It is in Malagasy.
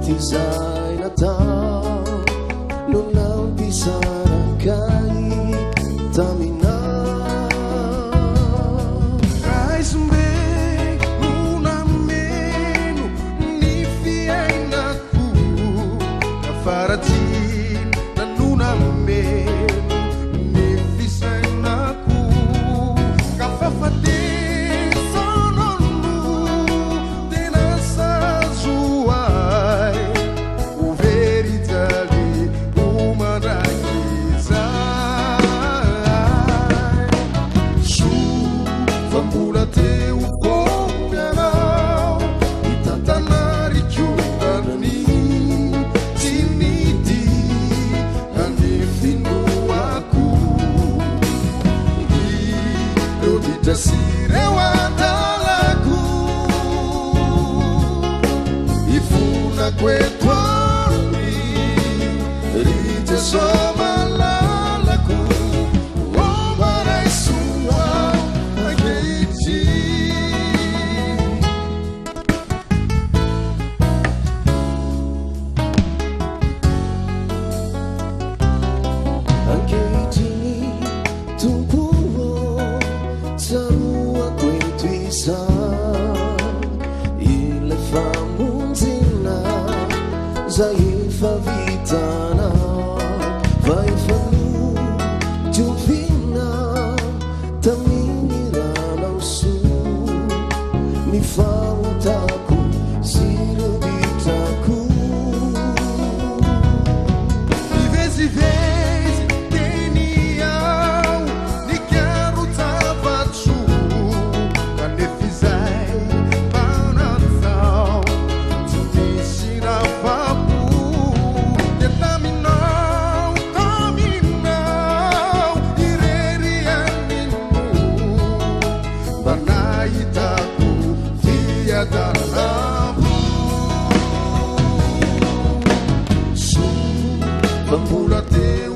Tisay na tao Lunang pisara kahit tamina Kahit sumbig Una menu Nifiay na ku Kafaratin Na nuna menu Nifisay na ku Kafafatin Sirewatalaku Ifuna kwetwani Rite somalalaku Omarai sua Akeiti Akeiti tumpu Sarua kwetwisa Ile famunzina Zaifa vitana Vaifanu Juvina Taminirana usu Nifautaku Sirubitaku Vivezi vezi Keniau Nikaru Tavatu Kanefizai Panazau Tumisira Vapu Taminau Ireri Aninu Banaitaku Via Dalabu Su Vambula Teu